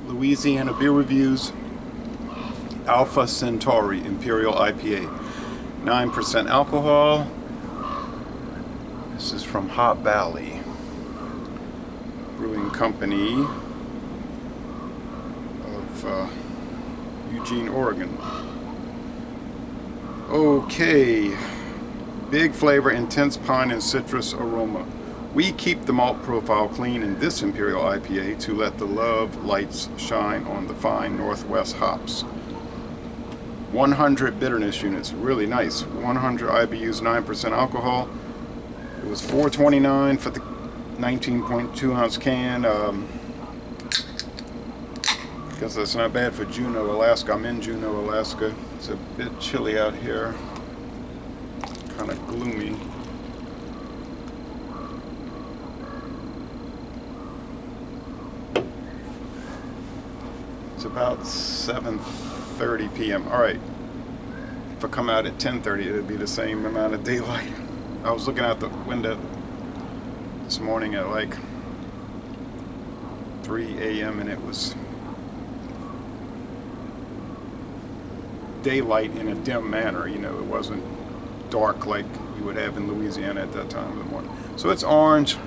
Louisiana Beer Reviews Alpha Centauri Imperial IPA. 9% alcohol. This is from Hop Valley Brewing Company of Eugene, Oregon. Okay. Big flavor, intense pine and citrus aroma. We keep the malt profile clean in this Imperial IPA to let the love lights shine on the fine Northwest hops. 100 bitterness units, really nice. 100 IBUs, 9% alcohol. It was $4.29 for the 19.2 ounce can. Guess that's not bad for Juneau, Alaska. I'm in Juneau, Alaska. It's a bit chilly out here. Kind of gloomy. It's about 7:30 p.m. All right. If I come out at 10:30, it'd be the same amount of daylight. I was looking out the window this morning at like 3 a.m. and it was daylight in a dim manner. You know, it wasn't dark like you would have in Louisiana at that time of the morning. So it's orange,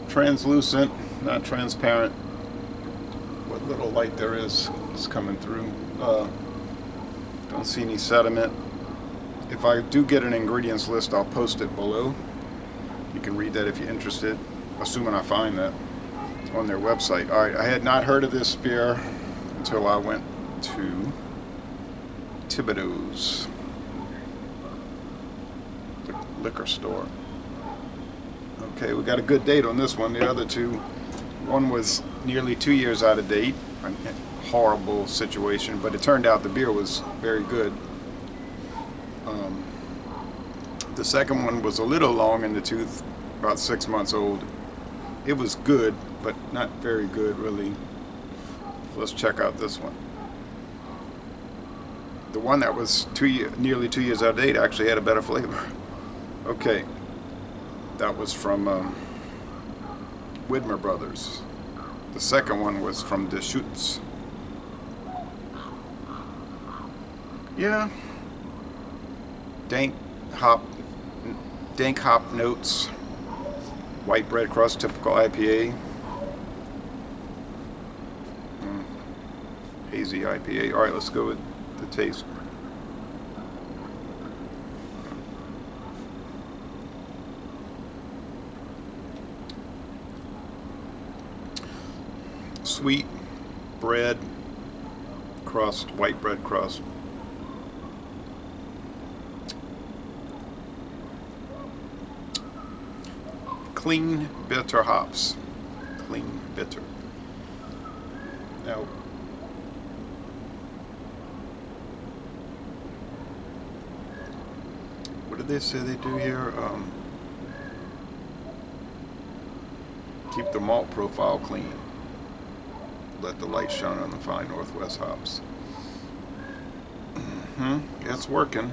translucent, not transparent. What little light there is coming through. Don't see any sediment. If I do get an ingredients list, I'll post it below. You can read that if you're interested, assuming I find that on their website. All right, I had not heard of this beer until I went to Thibodeau's liquor store. Okay, we got a good date on this one. The other two, one was nearly 2 years out of date. A horrible situation, but it turned out the beer was very good. The second one was a little long in the tooth, about 6 months old. It was good, but not very good, really. Let's check out this one. The one that was nearly 2 years out of date actually had a better flavor. Okay, that was from Widmer Brothers. The second one was from Deschutes. Yeah, dank hop notes, white bread crust, typical IPA. Hazy IPA. All right, let's go with the taste. Sweet bread crust, white bread crust. Clean bitter hops. Clean bitter. Now, what did they say they do here? Keep the malt profile clean. Let the light shine on the fine Northwest hops. It's working.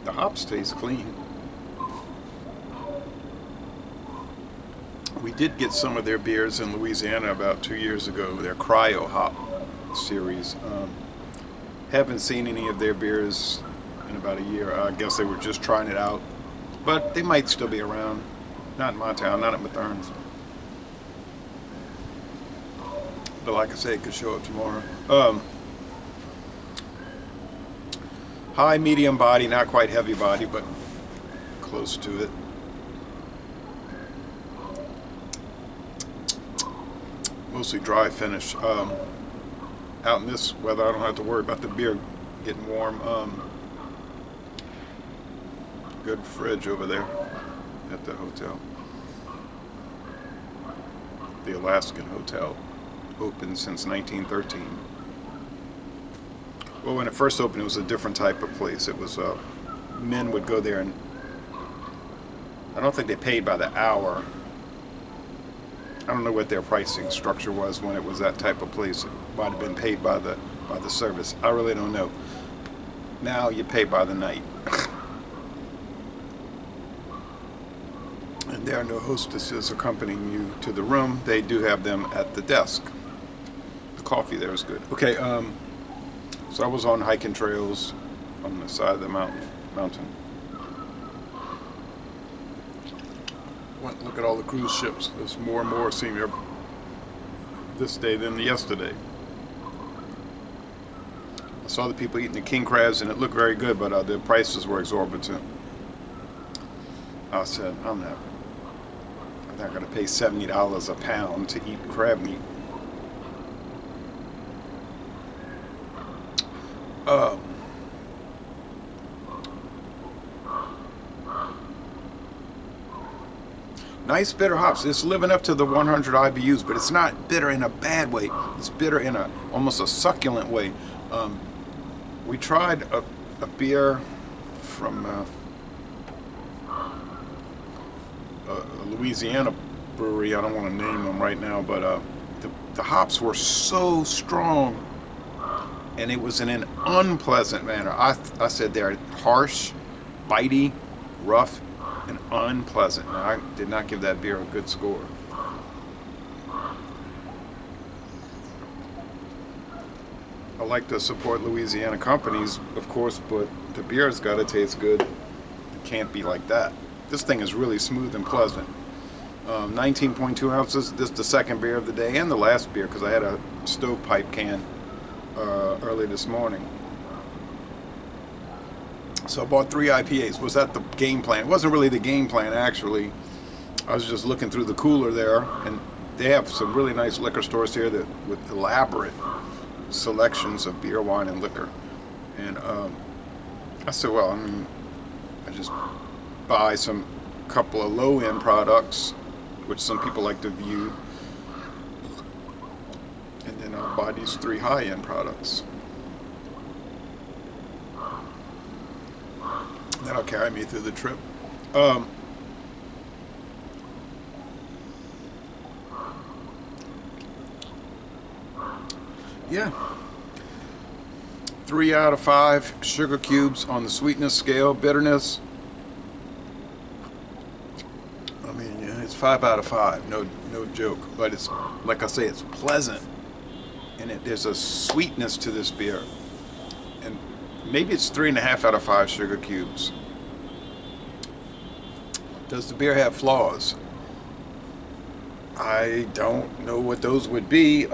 The hops taste clean. We did get some of their beers in Louisiana about 2 years ago, their Cryo Hop series. Haven't seen any of their beers in about a year. I guess they were just trying it out. But they might still be around. Not in my town, not at Matherne's. But like I say, it could show up tomorrow. High, medium body, not quite heavy body, but close to it. Mostly dry finish. Out in this weather, I don't have to worry about the beer getting warm. Good fridge over there at the hotel. The Alaskan Hotel. Opened since 1913. Well, when it first opened, it was a different type of place. It was men would go there, and I don't think they paid by the hour. I don't know what their pricing structure was when it was that type of place. It might have been paid by the service. I really don't know. Now you pay by the night. And there are no hostesses accompanying you to the room. They do have them at the desk. coffee there is good. Okay, so I was on hiking trails on the side of the mountain. Look at all the cruise ships. There's more and more seen here this day than yesterday. I saw the people eating the king crabs, and it looked very good, but the prices were exorbitant. I said, I'm not going to pay $70 a pound to eat crab meat. Nice bitter hops. It's living up to the 100 IBUs, but it's not bitter in a bad way. It's bitter in almost a succulent way. We tried a beer from a Louisiana brewery. I don't want to name them right now, but the hops were so strong, and it was in an unpleasant manner. I said they're harsh, bitey, rough, and unpleasant. Now, I did not give that beer a good score. I like to support Louisiana companies, of course, but the beer's got to taste good. It can't be like that. This thing is really smooth and pleasant. 19.2 ounces. This is the second beer of the day and the last beer, because I had a stovepipe can early this morning. So I bought 3 IPAs. Was that the game plan? It wasn't really the game plan, actually. I was just looking through the cooler there, and they have some really nice liquor stores here that with elaborate selections of beer, wine, and liquor. And I said, well, I just buy some couple of low-end products, which some people like to view, and then I'll buy these 3 high-end products. That'll carry me through the trip. Yeah. 3 out of 5 sugar cubes on the sweetness scale. Bitterness, it's 5 out of 5. No joke. But it's, like I say, it's pleasant, and there's a sweetness to this beer. And maybe it's 3.5 out of 5 sugar cubes. Does the beer have flaws? I don't know what those would be.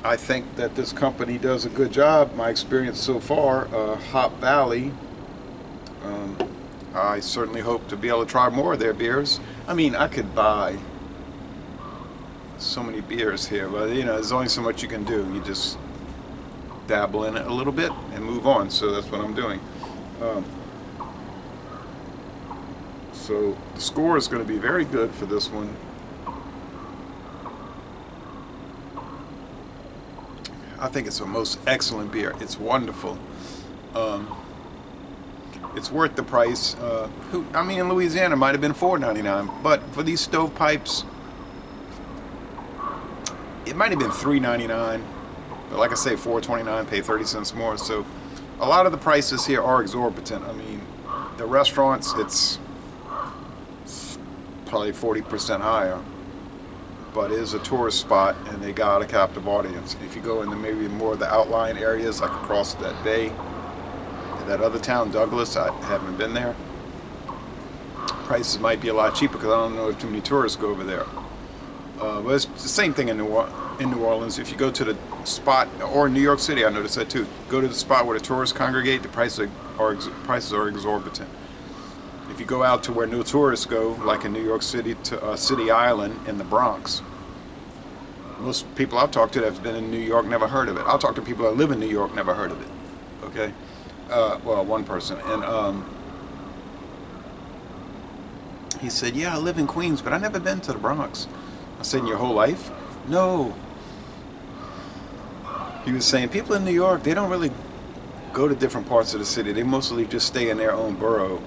I think that this company does a good job. My experience so far, Hop Valley, I certainly hope to be able to try more of their beers. I could buy so many beers here, but there's only so much you can do. You just dabble in it a little bit and move on. So that's what I'm doing. So the score is going to be very good for this one. I think it's a most excellent beer. It's wonderful. It's worth the price. In Louisiana, it might have been $4.99, but for these stovepipes, it might have been $3.99. But like I say, $4.29, pay 30 cents more. So a lot of the prices here are exorbitant. The restaurants, it's probably 40% higher. But it is a tourist spot, and they got a captive audience. If you go into maybe more of the outlying areas, like across that bay, that other town, Douglas, I haven't been there. Prices might be a lot cheaper because I don't know if too many tourists go over there. But it's the same thing in New Orleans. If you go to the spot, or in New York City, I noticed that too. Go to the spot where the tourists congregate, the prices are exorbitant. If you go out to where no tourists go, like in New York City, to City Island in the Bronx, most people I've talked to that have been in New York never heard of it. I'll talk to people that live in New York, never heard of it. Okay? One person. And he said, yeah, I live in Queens, but I've never been to the Bronx. I said, in your whole life? No. He was saying, people in New York, they don't really go to different parts of the city. They mostly just stay in their own borough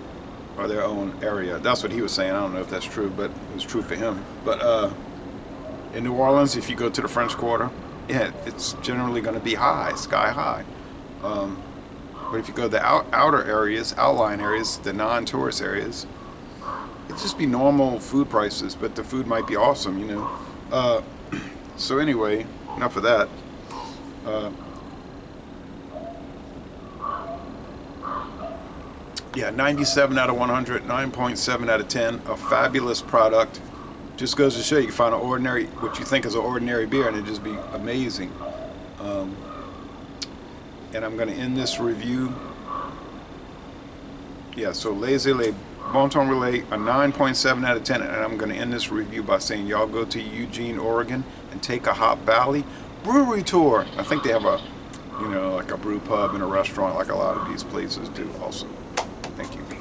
or their own area. That's what he was saying. I don't know if that's true, but it was true for him. But in New Orleans, if you go to the French Quarter, yeah, it's generally going to be high, sky high. But if you go to the outer areas, outlying areas, the non-tourist areas, it'd just be normal food prices, but the food might be awesome, So anyway, enough of that. Yeah, 97 out of 100, 9.7 out of 10. A fabulous product. Just goes to show you can find an ordinary, what you think is an ordinary beer, and it just be amazing. And I'm going to end this review. Yeah, so Laissez Les Bon Temps Relais, a 9.7 out of 10. And I'm going to end this review by saying y'all go to Eugene, Oregon, and take a Hop Valley brewery tour. I think they have a, like a brew pub and a restaurant like a lot of these places do also. Thank you.